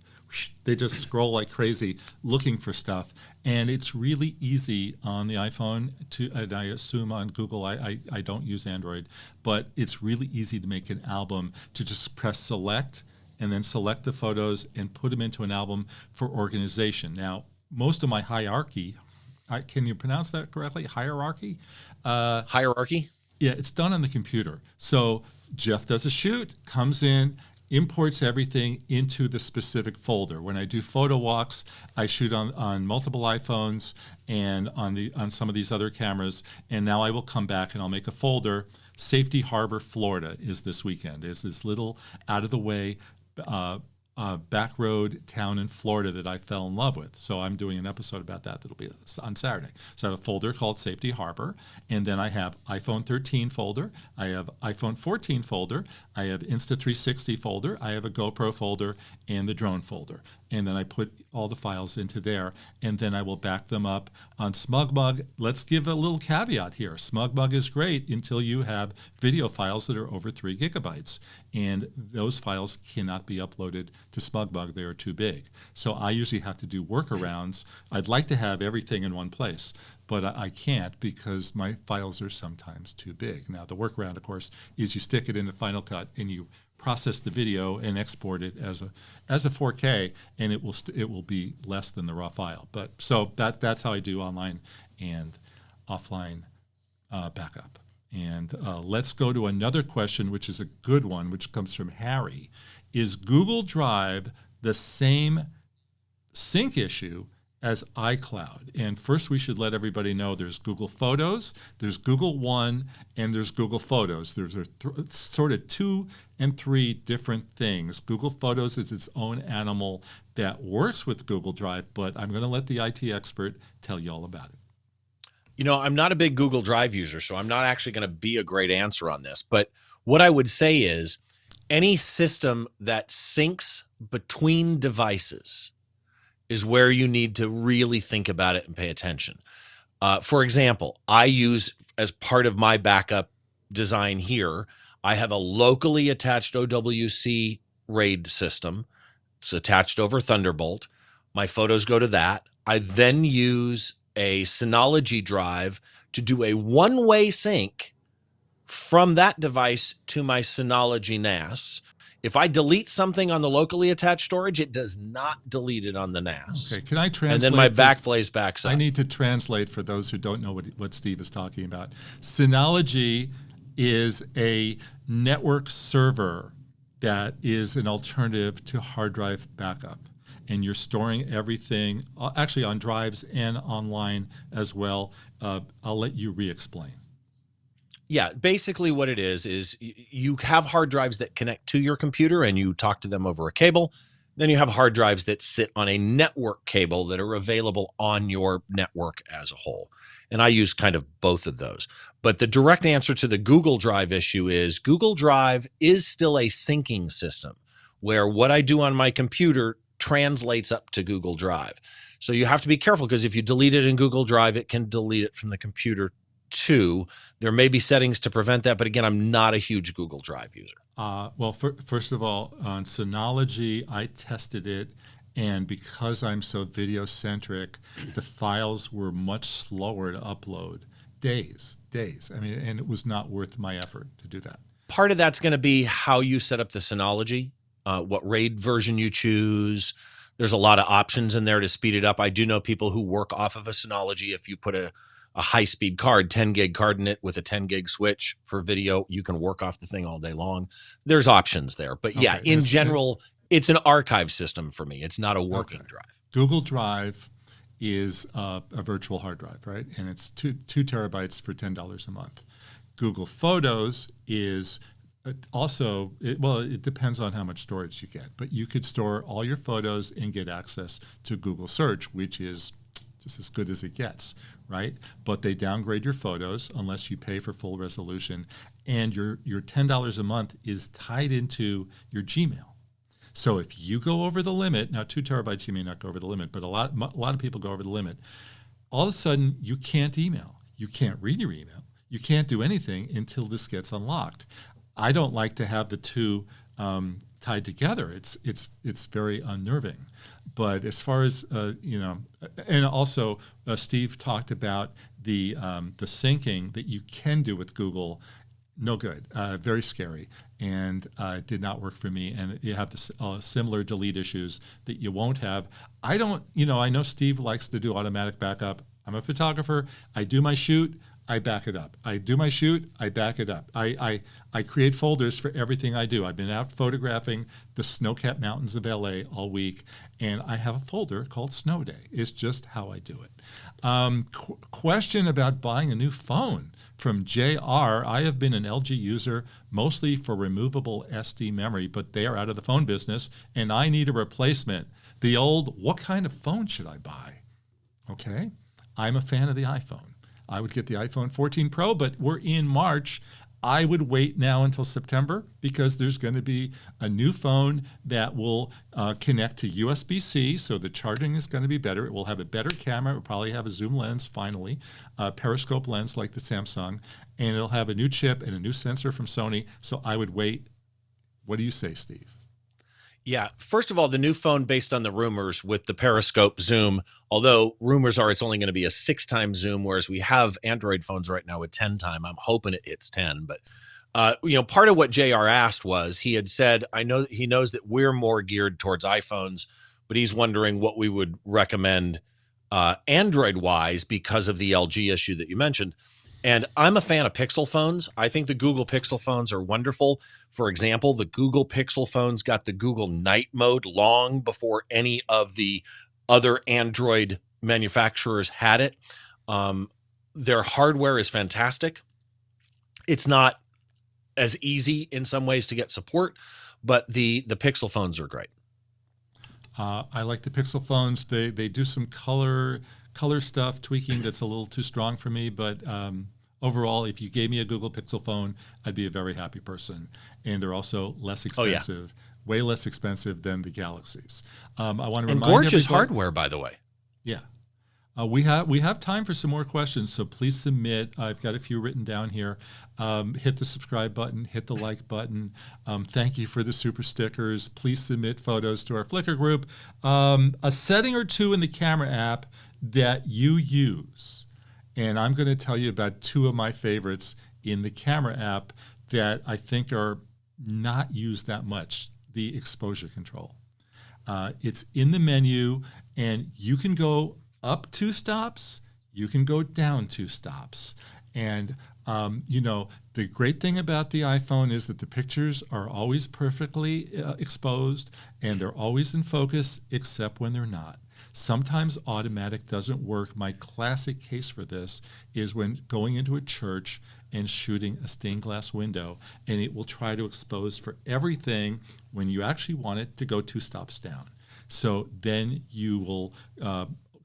They just scroll like crazy looking for stuff. And it's really easy on the iPhone and I assume on Google, I don't use Android, but it's really easy to make an album, to just press select and then select the photos and put them into an album for organization. Now, most of my hierarchy, can you pronounce that correctly? Hierarchy? Hierarchy? Yeah, it's done on the computer. So Jeff does a shoot, comes in, imports everything into the specific folder. When I do photo walks, I shoot on multiple iPhones and on some of these other cameras. And now I will come back and I'll make a folder. Safety Harbor, Florida is this weekend. It's this little out of the way back road town in Florida that I fell in love with. So I'm doing an episode about that that'll be on Saturday. So I have a folder called Safety Harbor, and then I have iPhone 13 folder, I have iPhone 14 folder, I have Insta360 folder, I have a GoPro folder, and the drone folder. And then I put all the files into there, and then I will back them up on SmugMug. Let's give a little caveat here. SmugMug is great until you have video files that are over 3 gigabytes, and those files cannot be uploaded to SmugMug. They are too big. So I usually have to do workarounds. I'd like to have everything in one place, but I can't because my files are sometimes too big. Now, the workaround, of course, is you stick it into Final Cut and you process the video and export it as a 4K, and it will be less than the raw file. But so that's how I do online and offline backup. And let's go to another question, which is a good one, which comes from Harry. Is Google Drive the same sync issue as iCloud. And first we should let everybody know there's Google Photos, there's Google One, and there's Google Photos. There's sort of 2 and 3 different things. Google Photos is its own animal that works with Google Drive, but I'm going to let the IT expert tell you all about it. You know, I'm not a big Google Drive user, so I'm not actually going to be a great answer on this. But what I would say is any system that syncs between devices is where you need to really think about it and pay attention. For example, I use, as part of my backup design here, I have a locally attached OWC RAID system. It's attached over Thunderbolt. My photos go to that. I then use a Synology drive to do a one-way sync from that device to my Synology NAS. If I delete something on the locally attached storage, it does not delete it on the NAS. Okay, can I translate? And then my Backblaze backs up. I need to translate for those who don't know what Steve is talking about. Synology is a network server that is an alternative to hard drive backup. And you're storing everything, actually on drives and online as well. I'll let you re-explain. Yeah, basically what it is you have hard drives that connect to your computer and you talk to them over a cable. Then you have hard drives that sit on a network cable that are available on your network as a whole. And I use kind of both of those. But the direct answer to the Google Drive issue is Google Drive is still a syncing system where what I do on my computer translates up to Google Drive. So you have to be careful because if you delete it in Google Drive, it can delete it from the computer too. There may be settings to prevent that, but again, I'm not a huge Google Drive user. Well, first of all, on Synology, I tested it, and because I'm so video-centric, the files were much slower to upload. Days. I mean, and it was not worth my effort to do that. Part of that's going to be how you set up the Synology, what RAID version you choose. There's a lot of options in there to speed it up. I do know people who work off of a Synology. If you put a high-speed card, 10 gig card in it with a 10 gig switch for video, you can work off the thing all day long. There's options there. But yeah, in general, it's an archive system for me. It's not a working drive. Google Drive is a virtual hard drive, right? And it's 2 terabytes for $10 a month. Google Photos is also, it depends on how much storage you get, but you could store all your photos and get access to Google Search, which is just as good as it gets, right? But they downgrade your photos unless you pay for full resolution, and your $10 a month is tied into your Gmail. So if you go over the limit, now 2 terabytes you may not go over the limit, but a lot of people go over the limit. All of a sudden you can't email, you can't read your email, you can't do anything until this gets unlocked. I don't like to have the two tied together. It's very unnerving. But as far as and also Steve talked about the syncing that you can do with Google. No good, very scary, and did not work for me. And you have the similar delete issues that you won't have. I know Steve likes to do automatic backup. I'm a photographer. I do my shoot, I back it up. I do my shoot, I back it up. I create folders for everything I do. I've been out photographing the snow-capped mountains of LA all week, and I have a folder called Snow Day. It's just how I do it. Question about buying a new phone from JR. I have been an LG user mostly for removable SD memory, but they are out of the phone business, and I need a replacement. The old, what kind of phone should I buy? Okay, I'm a fan of the iPhone. I would get the iPhone 14 Pro, but we're in March. I would wait now until September because there's going to be a new phone that will connect to USB-C, so the charging is going to be better. It will have a better camera. It will probably have a zoom lens, finally, a periscope lens like the Samsung, and it'll have a new chip and a new sensor from Sony, so I would wait. What do you say, Steve? Yeah, first of all, the new phone, based on the rumors with the periscope zoom, although rumors are it's only going to be a 6-time zoom, whereas we have Android phones right now with 10-time. I'm hoping it hits 10. But, part of what JR asked was he had said, he knows that we're more geared towards iPhones, but he's wondering what we would recommend Android-wise because of the LG issue that you mentioned. And I'm a fan of Pixel phones. I think the Google Pixel phones are wonderful. For example, the Google Pixel phones got the Google Night mode long before any of the other Android manufacturers had it. Their hardware is fantastic. It's not as easy in some ways to get support, but the Pixel phones are great. I like the Pixel phones. They do some color stuff, tweaking that's a little too strong for me, but overall, if you gave me a Google Pixel phone, I'd be a very happy person. And they're also less expensive, way less expensive than the Galaxies. I want to remind gorgeous everybody, hardware, by the way. Yeah. We have time for some more questions, so please submit. I've got a few written down here. Hit the subscribe button, hit the like button. Thank you for the super stickers. Please submit photos to our Flickr group. A setting or two in the camera app that you use, and I'm going to tell you about two of my favorites in the camera app that I think are not used that much. The exposure control. It's in the menu, and you can go up 2 stops, you can go down 2 stops. And, the great thing about the iPhone is that the pictures are always perfectly exposed, and they're always in focus, except when they're not. Sometimes automatic doesn't work. My classic case for this is when going into a church and shooting a stained glass window, and it will try to expose for everything when you actually want it to go 2 stops down. So then you will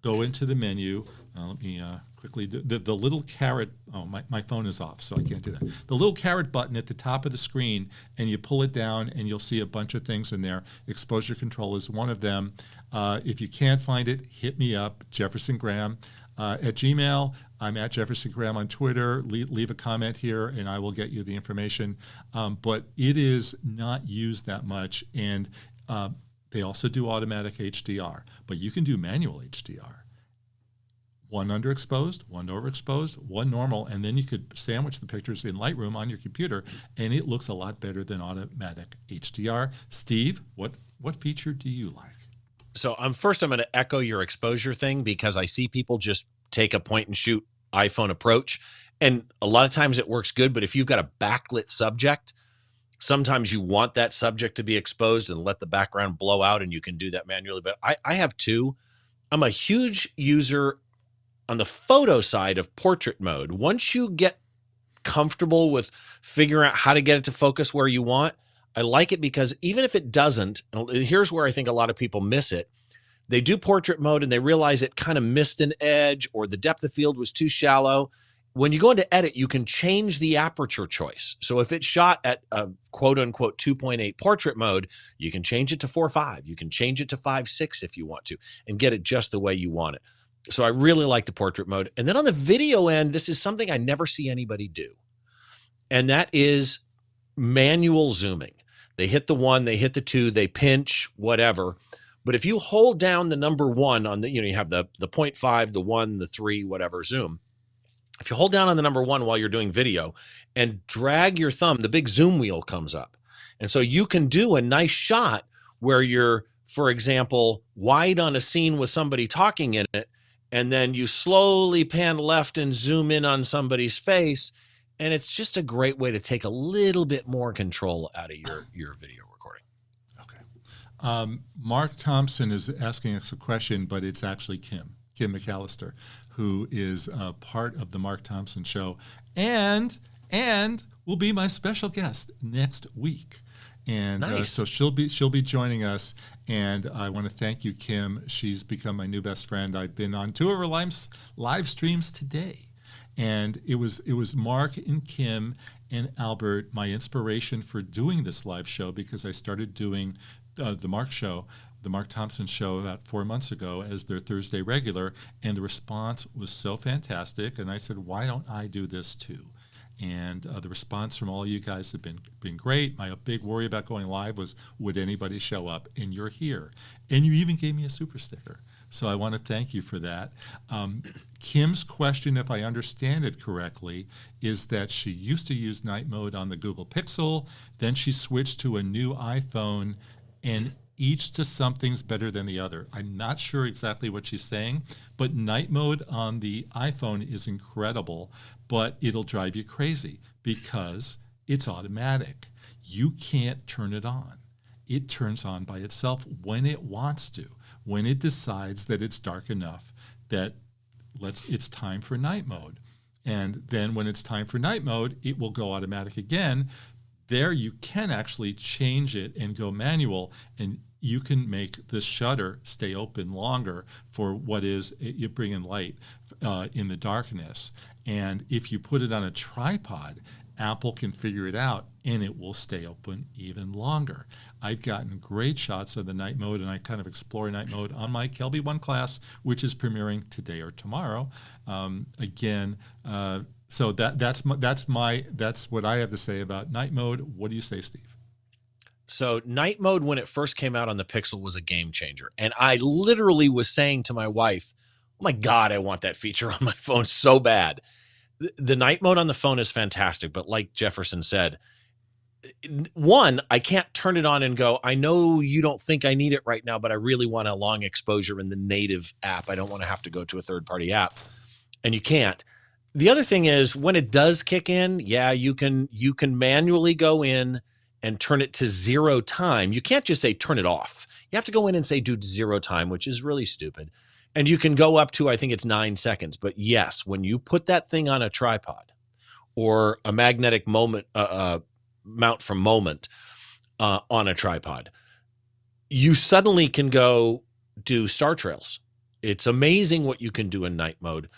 go into the menu. Let me quickly do the little caret. Oh, my phone is off, so I can't do that. The little caret button at the top of the screen, and you pull it down, and you'll see a bunch of things in there. Exposure control is one of them. If you can't find it, hit me up, Jefferson Graham, at Gmail. I'm at Jefferson Graham on Twitter. Leave a comment here, and I will get you the information. But it is not used that much, and they also do automatic HDR, but you can do manual HDR. 1 underexposed, 1 overexposed, 1 normal, and then you could sandwich the pictures in Lightroom on your computer, and it looks a lot better than automatic HDR. Steve, what feature do you like? So I'm going to echo your exposure thing, because I see people just take a point and shoot iPhone approach, and a lot of times it works good, but if you've got a backlit subject, sometimes you want that subject to be exposed and let the background blow out, and you can do that manually. But I have 2. I'm a huge user on the photo side of portrait mode. Once you get comfortable with figuring out how to get it to focus where you want, I like it because even if it doesn't, and here's where I think a lot of people miss it. They do portrait mode and they realize it kind of missed an edge, or the depth of field was too shallow. When you go into edit, you can change the aperture choice. So if it's shot at a quote unquote 2.8 portrait mode, you can change it to 4.5. You can change it to 5.6 if you want to, and get it just the way you want it. So I really like the portrait mode. And then on the video end, this is something I never see anybody do. And that is manual zooming. They hit the 1, they hit the 2, they pinch, whatever. But if you hold down the number 1 on the, you have the 0.5, the 1, the 3, whatever zoom. If you hold down on the number 1 while you're doing video and drag your thumb, the big zoom wheel comes up. And so you can do a nice shot where you're, for example, wide on a scene with somebody talking in it, and then you slowly pan left and zoom in on somebody's face. And it's just a great way to take a little bit more control out of your video recording. Okay. Mark Thompson is asking us a question, but it's actually Kim McAllister, who is part of the Mark Thompson Show, and will be my special guest next week. And nice. So she'll be joining us, and I want to thank you, Kim. She's become my new best friend. I've been on 2 of her live streams today, and it was Mark and Kim and Albert, my inspiration for doing this live show, because I started doing the Mark Thompson Show about 4 months ago as their Thursday regular, and the response was so fantastic, and I said, why don't I do this too? And the response from all you guys have been great. My big worry about going live was, would anybody show up? And you're here. And you even gave me a super sticker. So I want to thank you for that. Kim's question, if I understand it correctly, is that she used to use night mode on the Google Pixel. Then she switched to a new iPhone, and each to something's better than the other. I'm not sure exactly what she's saying, but night mode on the iPhone is incredible, but it'll drive you crazy because it's automatic. You can't turn it on. It turns on by itself when it wants to, when it decides that it's dark enough that it's time for night mode. And then when it's time for night mode, it will go automatic again. There you can actually change it and go manual, and you can make the shutter stay open longer for you bring in light in the darkness. And if you put it on a tripod, Apple can figure it out and it will stay open even longer. I've gotten great shots of the night mode, and I kind of explore night mode on my Kelby 1 class, which is premiering today or tomorrow. So that's what I have to say about night mode. What do you say, Steve? So night mode, when it first came out on the Pixel, was a game changer. And I literally was saying to my wife, oh my God, I want that feature on my phone so bad. The night mode on the phone is fantastic. But like Jefferson said, one, I can't turn it on and go, I know you don't think I need it right now, but I really want a long exposure in the native app. I don't want to have to go to a third-party app. And you can't. The other thing is, when it does kick in, yeah, you can manually go in and turn it to 0 time. You can't just say turn it off. You have to go in and say do 0 time, which is really stupid. And you can go up to, I think it's 9 seconds. But yes, when you put that thing on a tripod or a magnetic mount from Moment on a tripod, you suddenly can go do star trails. It's amazing what you can do in night mode.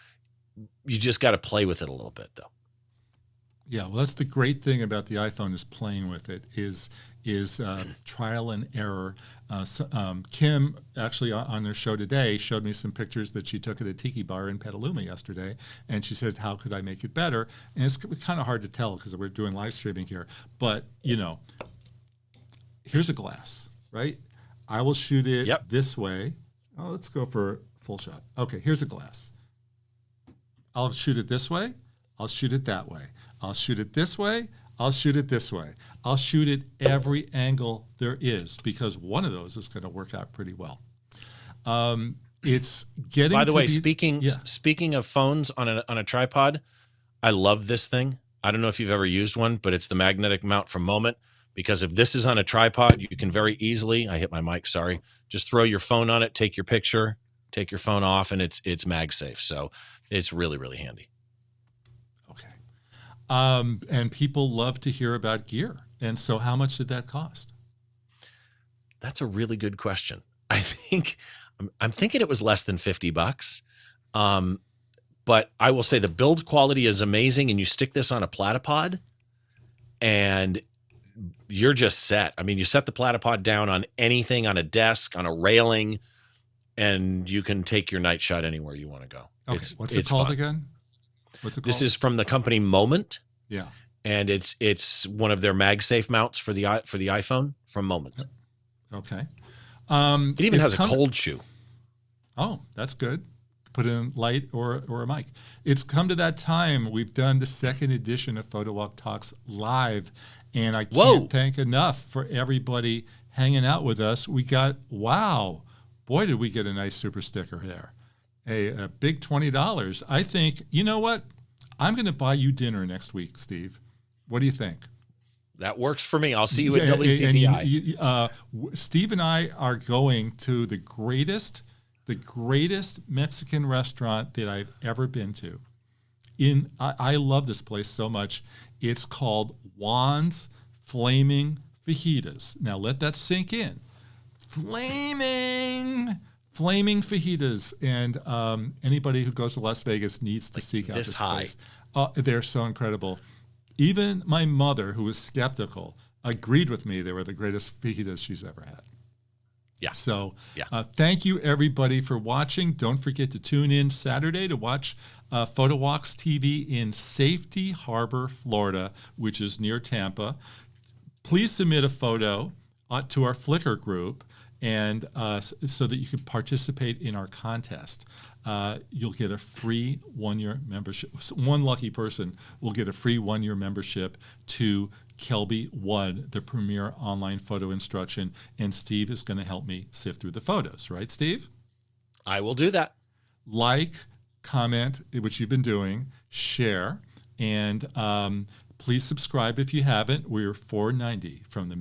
You just got to play with it a little bit, though. Yeah, well, that's the great thing about the iPhone, is playing with it, is trial and error. Kim, actually on their show today, showed me some pictures that she took at a tiki bar in Petaluma yesterday, and she said, how could I make it better? And it's kind of hard to tell because we're doing live streaming here. But, here's a glass, right? I will shoot it this way. Oh, let's go for full shot. Okay, here's a glass. I'll shoot it this way. I'll shoot it that way. I'll shoot it this way. I'll shoot it this way. I'll shoot it every angle there is, because one of those is going to work out pretty well. It's getting. By the way, speaking of phones on a tripod, I love this thing. I don't know if you've ever used one, but it's the magnetic mount from Moment. Because if this is on a tripod, you can very easily, I hit my mic, sorry, just throw your phone on it, take your picture, take your phone off, and it's MagSafe. So it's really, really handy. Okay. And people love to hear about gear. And so how much did that cost? That's a really good question. I'm thinking it was less than $50. But I will say the build quality is amazing, and you stick this on a platypod and you're just set. I mean, you set the platypod down on anything, on a desk, on a railing, and you can take your night shot anywhere you want to go. Okay. What's it called again? What's it called? This is from the company Moment. Yeah. And it's one of their MagSafe mounts for the iPhone from Moment. Okay. It even has a cold shoe. Oh, that's good. Put in light or a mic. It's come to that time. We've done the second edition of Photowalk Talks live, and I can't thank enough for everybody hanging out with us. We got, wow, boy, did we get a nice super sticker there. A big $20. I think, you know what? I'm going to buy you dinner next week, Steve. What do you think? That works for me. I'll see you at WPPI. Steve and I are going to the greatest Mexican restaurant that I've ever been to. I love this place so much. It's called Juan's Flaming Fajitas. Now let that sink in. Flaming fajitas. And anybody who goes to Las Vegas needs to seek out this place. They're so incredible. Even my mother, who was skeptical, agreed with me they were the greatest fajitas she's ever had. Yeah. So thank you, everybody, for watching. Don't forget to tune in Saturday to watch PhotowalksTV in Safety Harbor, Florida, which is near Tampa. Please submit a photo to our Flickr group, and so that you can participate in our contest. You'll get a free 1-year membership. One lucky person will get a free 1-year membership to Kelby 1, the premier online photo instruction, and Steve is going to help me sift through the photos. Right, Steve? I will do that. Like, comment, which you've been doing, share, and please subscribe if you haven't. We're $4.90 from the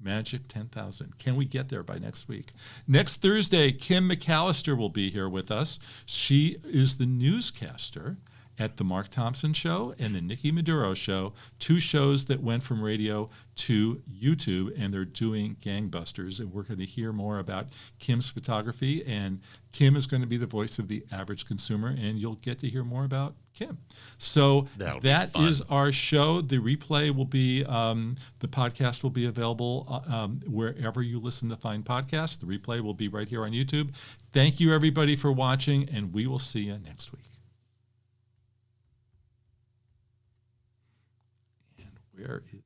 Magic 10,000. Can we get there by next week? Next Thursday, Kim McAllister will be here with us. She is the newscaster at the Mark Thompson Show and the Nikki Maduro Show, 2 shows that went from radio to YouTube, and they're doing gangbusters. And we're going to hear more about Kim's photography, and Kim is going to be the voice of the average consumer, and you'll get to hear more about Kim. So that is our show. The replay will be, the podcast will be available wherever you listen to find podcasts. The replay will be right here on YouTube. Thank you, everybody, for watching, and we will see you next week. Where is